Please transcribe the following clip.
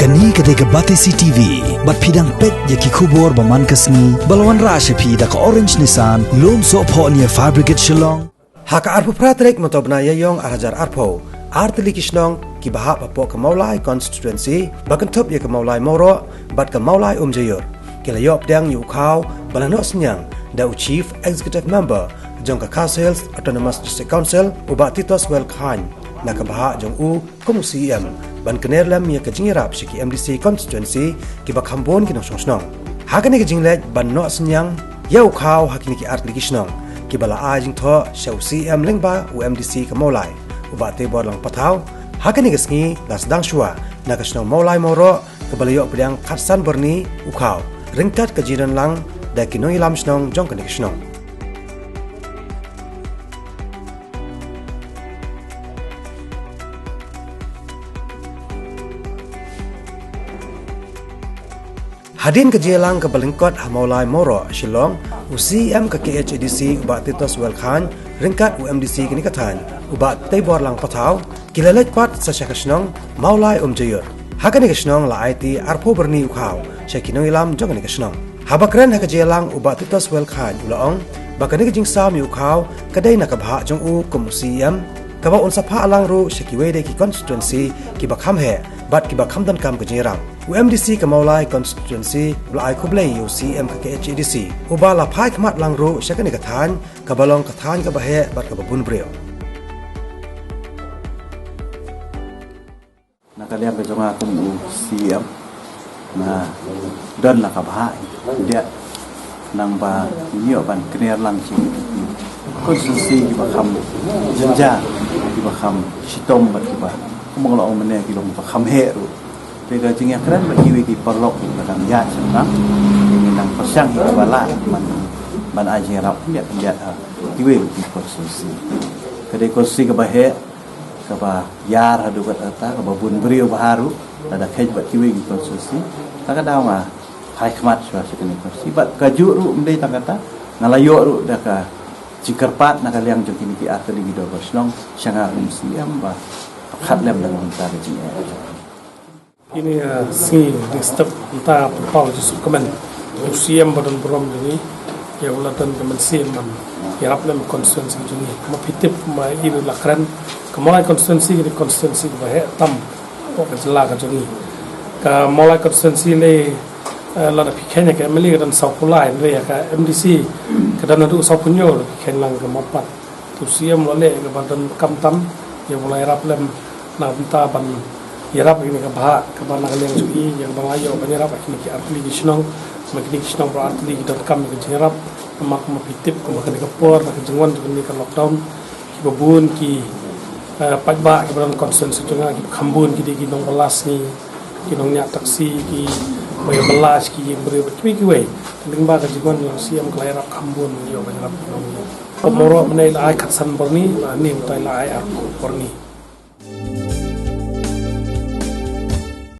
Kani ketika Batesi TV, bat pidang pet yaki kubur baman kasni, balawan rasha pi da ka orange nisan, lom so po niya fabricate shilong. Haka arpu pratrek matobna yayong arajar arpo, artili kishnong ki bahap apo ka maulai constituency, bakan top ya ka maulai moro, bat ka maulai jayur. Kila yop dang yu kau, balanok senyang, da chief executive member, jong ka Khasi Autonomous District Council, ubat titos well khan, na ka bahak jong komisi ban kenerlam ya ka jingrap shiki MDC constituency ki bakhambon ki nong snong. Hakani ka jinglet ban no senyang, yau kau hakini ki artili kishnong. Ki bala ajing tho shau CM lengba UMDC ka maulai ubate bor lang patau hakani gasngi das dang shua na kasno maulai moro ka bala yo pediang khatsan berni ukau ringkat ka jiran lang da ki noi lam snong jong ka kisno Hadin ke jelang ke belengkot maulai moro Shillong UCM ke KHADC ubat titos welkhan ringkat UMDC kini katan ubat tebor lang patau kilalet pat sa syakasnong maulai jayur hakani kasnong la IT arpo berni ukau syakino ilam jongani kasnong habakran haka jelang ubat titos welkhan ulaong bakani ke jingsa mi ukau kadai na kabha jong UCM kaba unsa pha alang ru syakiwe de ki constituency ki bakham he bat ki bakham dan kam ke jerang UMDC ke maulai constituency ulai kublai UCM ke KHADC ubala phai khmat langru syakani kathan kabalong kathan ka bahe bat ka babun breo nakaliam ke jonga kum UCM na dan la ka bahai dia nang ba nio ban kner lang chi constituency ki bakham janja ki bakham sitom bat ki ba kumong lo mane ki long bakham he ru Pega jingya keren bagi wiki perlok dalam ya senang dengan persang bala man aje rap dia kiwe wiki konstitusi kedai konstitusi ke bahe ke ba yar hadu kat ata ke babun beriu baharu ada kaj bat kiwe wiki konstitusi tak ada ma hai khmat suara sekini konstitusi bat kaju ru mdei tak kata ngalayo ru dak ka jikarpat nakaliang jokini ki atli gido bosnong sanga siam ba khat lem dalam antara jingya ini si di step kita berpau justru kemen UCM badan berom ini ya ulatan kemen sim man ya aplam konstituensi ini mau pitip mau ini lakran kemulai konstituensi di konstituensi bahaya tam pokok jelas kan ini kemulai konstituensi le lada pikirnya kayak meli dan saukulai le ya kayak MDC kadang ada saupunyo pikir lang kemopat UCM lale ke badan kamtam ya mulai raplam na benta ban yarap ini ke bahak ke bana kalian suki yang bangayo banyarap ini ke artli gisnong makini gisnong pro artli.com ke jerap mak mapitip ke makan ke por ke jengwan ke ni ke lockdown ki babun ki pajba ke bana konsen sejengah ki khambun ki di nong belas ni ki nong nyak taksi ki bay belas ki beri ki we tending ba ke jengwan yang siam ke layarap khambun yo banyarap nong pomoro menai la ai khatsan berni ni mutai la ai porni